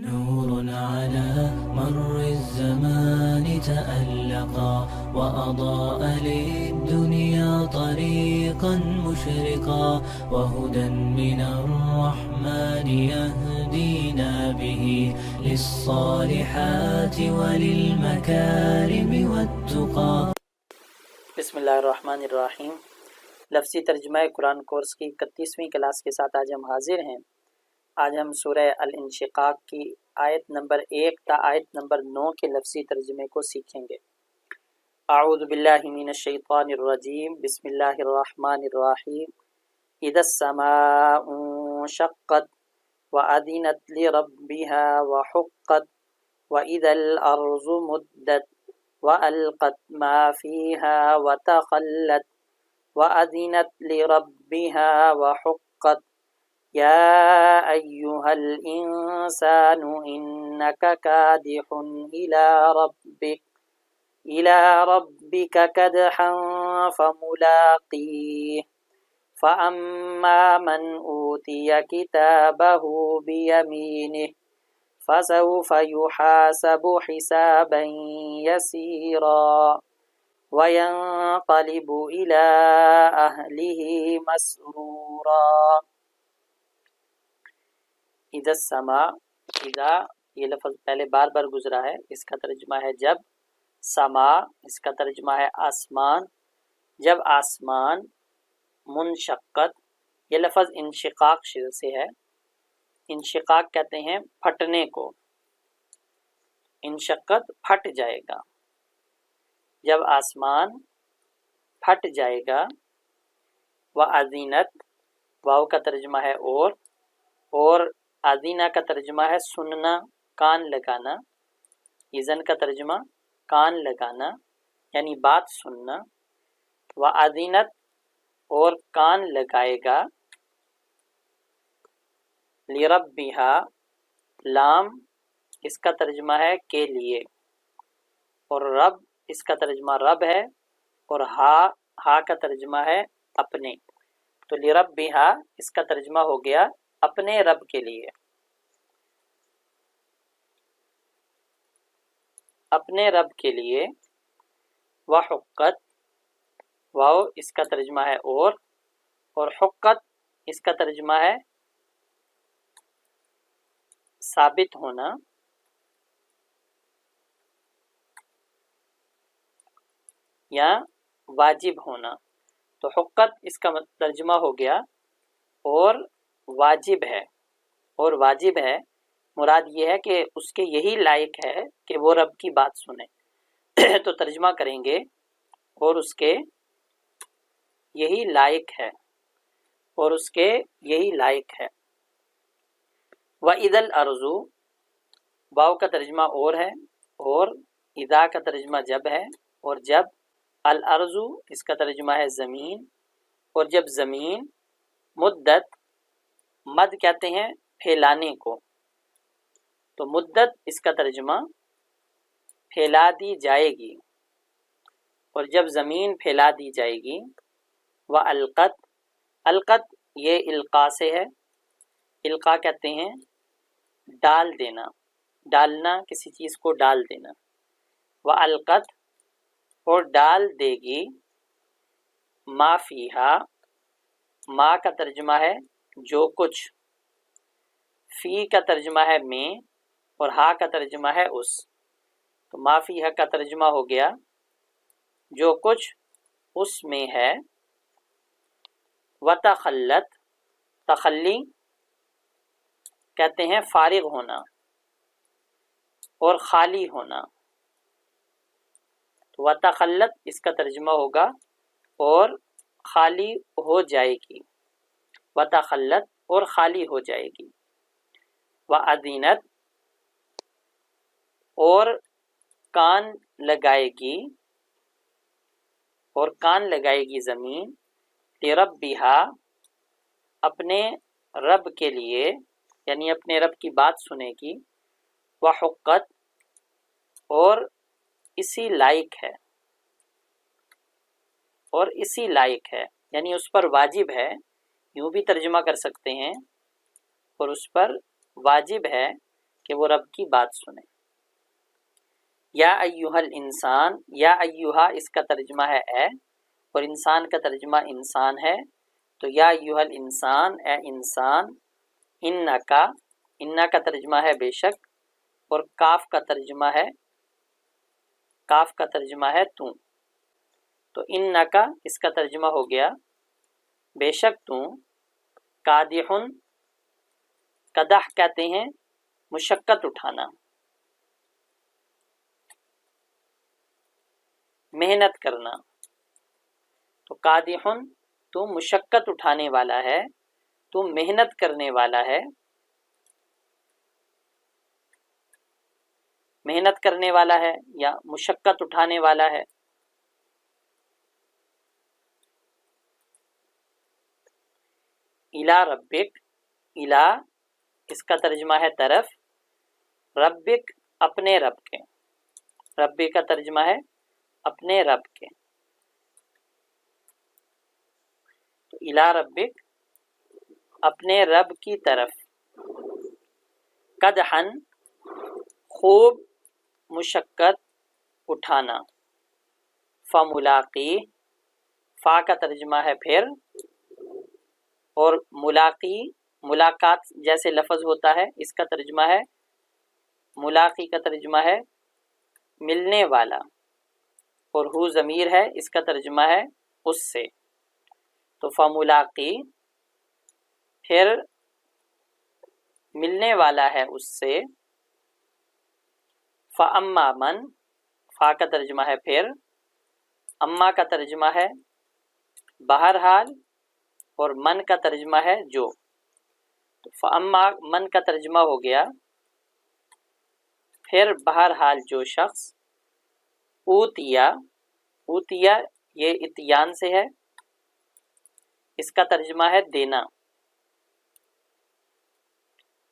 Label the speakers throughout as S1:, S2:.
S1: نور على مر الزمان تألقا وأضاء للدنيا طريقا مشرقا وهدى من الرحمن يهدينا به للصالحات وللمكارم والتقى.
S2: بسم اللہ الرحمن الرحیم. لفظی ترجمہ قرآن کورس کی 31ویں کلاس کے ساتھ آج ہم حاضر ہیں. آج ہم سورہ الانشقاق کی آیت نمبر 1 تا آیت نمبر 9 کے لفظی ترجمے کو سیکھیں گے. اعوذ باللہ من الشیطان الرجیم. بسم اللہ الرحمن الرحیم. اذا السماء انشقت وأذنت لربها وحقت وإذا الأرض مدت وألقت ما فيها وتخلت وأذنت لربها وحقت يا أيها الإنسان إنك كادح إلى ربك كدحا فملاقيه فأما من أوتي كتابه بيمينه فسوف يحاسب حسابا يسيرا وينقلب إلى أهله مسرورا. اذا السماء، اذا یہ لفظ پہلے بار بار گزرا ہے، اس کا ترجمہ ہے جب. سما اس کا ترجمہ ہے آسمان. جب آسمان. منشقت یہ لفظ انشقاق سے ہے. انشقاق کہتے ہیں پھٹنے کو. انشقت پھٹ جائے گا. جب آسمان پھٹ جائے گا. وَأَذِنَتْ واو کا ترجمہ ہے اور اذینہ کا ترجمہ ہے سننا، کان لگانا. اذن کا ترجمہ کان لگانا یعنی بات سننا. وَأَذِنَتْ اور کان لگائے گا. لِرَبِّهَا لام اس کا ترجمہ ہے کے لیے، اور رب اس کا ترجمہ رب ہے، اور ہا کا ترجمہ ہے اپنے. تو لِرَبِّهَا اس کا ترجمہ ہو گیا اپنے رب کے لیے. اپنے رب کے لیے. وحقت واو اس کا ترجمہ ہے اور حقت اس کا ترجمہ ہے ثابت ہونا. یا واجب ہونا. تو حقت اس کا ترجمہ ہو گیا اور واجب ہے. اور واجب ہے مراد یہ ہے کہ اس کے یہی لائق ہے کہ وہ رب کی بات سنے. تو ترجمہ کریں گے اور اس کے یہی لائق ہے، اور اس کے یہی لائق ہے. وَإِذَا الْأَرْضُ واو کا ترجمہ اور ہے، اور اذا کا ترجمہ جب ہے، اور جب. الارض اس کا ترجمہ ہے زمین، اور جب زمین. مدت مد کہتے ہیں پھیلانے کو، تو مدت اس کا ترجمہ پھیلا دی جائے گی. اور جب زمین پھیلا دی جائے گی. وَأَلْقَتْ القت یہ القاء سے ہے. القاء کہتے ہیں ڈال دینا، ڈالنا، کسی چیز کو ڈال دینا. وَأَلْقَتْ اور ڈال دے گی. ما فیہا ما کا ترجمہ ہے جو کچھ. فی کا ترجمہ ہے میں، اور ہا کا ترجمہ ہے اس. تو ما فیہا کا ترجمہ ہو گیا جو کچھ اس میں ہے. وتخلت تخلی کہتے ہیں فارغ ہونا اور خالی ہونا. وتخلت اس کا ترجمہ ہوگا اور خالی ہو جائے گی. وتخلت اور خالی ہو جائے گی. وَأَذِنَتْ اور کان لگائے گی، اور کان لگائے گی زمین. لِرَبِّهَا اپنے رب کے لیے، یعنی اپنے رب کی بات سنے گی. وحقت اور اسی لائق ہے، اور اسی لائق ہے یعنی اس پر واجب ہے. یوں بھی ترجمہ کر سکتے ہیں، اور اس پر واجب ہے کہ وہ رب کی بات سنے۔ یا ایہا الانسان، یا ایہا اس کا ترجمہ ہے اے، اور انسان کا ترجمہ انسان ہے، تو یا ایہا الانسان، اے انسان، انّا کا ترجمہ ہے بے شک، اور کاف کا ترجمہ ہے تو، تو انّا اس کا ترجمہ ہو گیا بے شک تو، قادحن، قدح کہتے ہیں مشقت اٹھانا، محنت کرنا، تو قادحن تو مشقت اٹھانے والا ہے، تو محنت کرنے والا ہے، محنت کرنے والا ہے یا مشقت اٹھانے والا ہے۔ الی ربک، الی اس کا ترجمہ ہے طرف، ربک اپنے رب کے، ربک کا ترجمہ ہے اپنے رب کے، تو الی ربک اپنے رب کی طرف، قدحن خوب مشقت اٹھانا، فملاقی فا کا ترجمہ ہے پھر، اور ملاقی ملاقات جیسے لفظ ہوتا ہے اس کا ترجمہ ہے، ملاقی کا ترجمہ ہے ملنے والا، اور ہو ضمیر ہے اس کا ترجمہ ہے اس سے، تو فملاقی پھر ملنے والا ہے اس سے، فاما من فا کا ترجمہ ہے پھر، اما کا ترجمہ ہے بہرحال، اور من کا ترجمہ ہے جو، تو فاما من کا ترجمہ ہو گیا پھر بہرحال جو شخص، اوتیا یہ اتیان سے ہے، اس کا ترجمہ ہے دینا،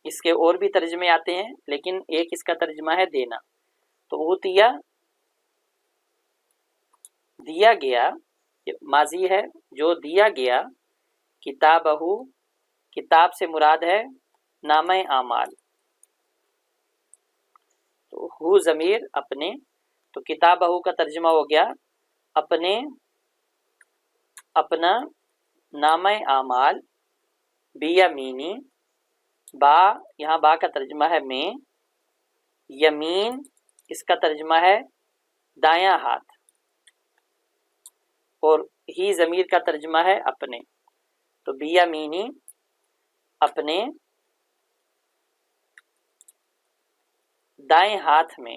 S2: اس کے اور بھی ترجمے آتے ہیں لیکن ایک اس کا ترجمہ ہے دینا، تو اوتیا دیا گیا، ماضی ہے جو دیا گیا، کتابہ کتاب سے مراد ہے نامہ اعمال، تو ہو ضمیر اپنے، تو کتابہ کا ترجمہ ہو گیا اپنا نامہ اعمال، بیمینی با یہاں با کا ترجمہ ہے میں، یمین اس کا ترجمہ ہے دایاں ہاتھ، اور ہی ضمیر کا ترجمہ ہے اپنے، تو بیمینی اپنے دائیں ہاتھ میں،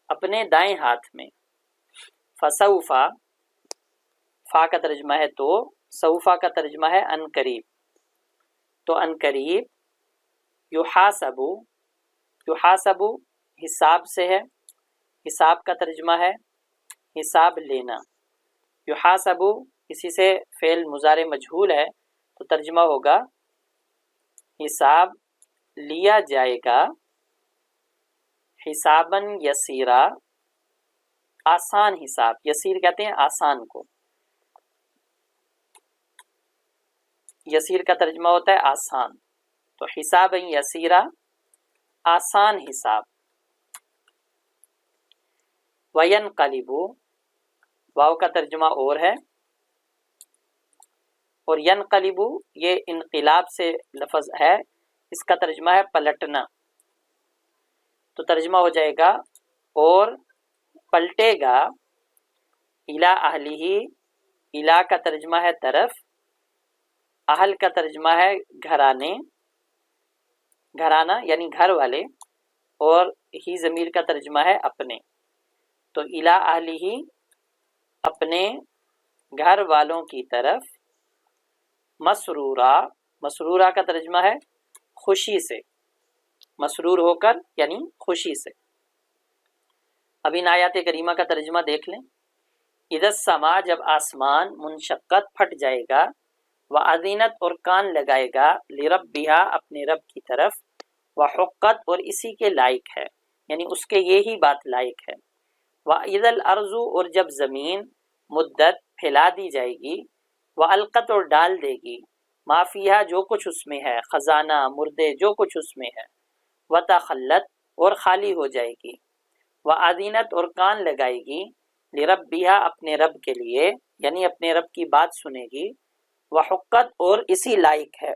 S2: اپنے دائیں ہاتھ میں، فسوفا فا کا ترجمہ ہے تو، سوفا کا ترجمہ ہے ان قریب، تو ان قریب، یحاسبو حساب سے ہے، حساب کا ترجمہ ہے حساب لینا، یحاسبو اسی سے فعل مضارع مجہول ہے تو ترجمہ ہوگا حساب لیا جائے گا، حساباً یسیرا آسان حساب، یسیر کہتے ہیں آسان کو، یسیر کا ترجمہ ہوتا ہے آسان، تو حساباً یسیرا آسان حساب، وینقلبو واو کا ترجمہ اور ہے، اور ینقلبو یہ انقلاب سے لفظ ہے، اس کا ترجمہ ہے پلٹنا، تو ترجمہ ہو جائے گا اور پلٹے گا، الی اہلہ الی کا ترجمہ ہے طرف، اہل کا ترجمہ ہے گھرانہ یعنی گھر والے، اور ہی ضمیر کا ترجمہ ہے اپنے، تو الی اہلہ اپنے گھر والوں کی طرف، مسرورہ کا ترجمہ ہے خوشی سے، مسرور ہو کر یعنی خوشی سے۔ اب ان آیات کریمہ کا ترجمہ دیکھ لیں، اذا السماء جب آسمان، منشقت پھٹ جائے گا، وَأَذِنَتْ اور کان لگائے گا، لِرَبِّهَا اپنے رب کی طرف، وَحُقَّتْ اور اسی کے لائق ہے، یعنی اس کے یہی بات لائق ہے، وَإِذَا الْأَرْضُ اور جب زمین، مدت پھیلا دی جائے گی، وَأَلْقَتْ اور ڈال دے گی، مَا فِيهَا جو کچھ اس میں ہے، خزانہ، مردے جو کچھ اس میں ہے، وتخلت اور خالی ہو جائے گی، وَأَذِنَتْ اور کان لگائے گی، لِرَبِّهَا اپنے رب کے لیے، یعنی اپنے رب کی بات سنے گی، وحقت اور اسی لائق ہے،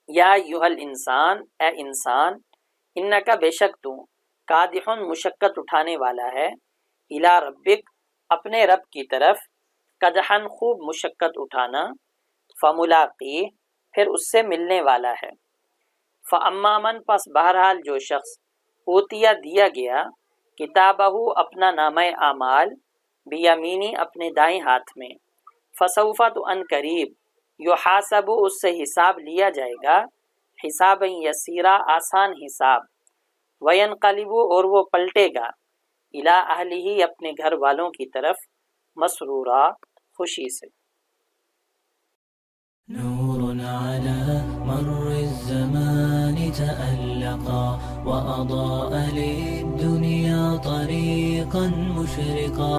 S2: یا ایھا الانسان اے انسان، انکا بے شک تو، کادحن مشقت اٹھانے والا ہے، الی ربک اپنے رب کی طرف، کدحن خوب مشقت اٹھانا، فملاقی پھر اس سے ملنے والا ہے، فاما من پس بہرحال جو شخص اوتیا دیا گیا، کتابہ اپنا نامہ اعمال، بیمینی اپنے دائیں ہاتھ میں، فسوف تو ان قریب، یحاسب اس سے حساب لیا جائے گا، حسابا یسیرا آسان حساب، وینقلب اور وہ پلٹے گا، الی اہلہ اپنے گھر والوں کی طرف، مسرورا خوشی سے۔
S1: نور على مر الزمان تألقا وأضاء للدنيا طريقا مشرقا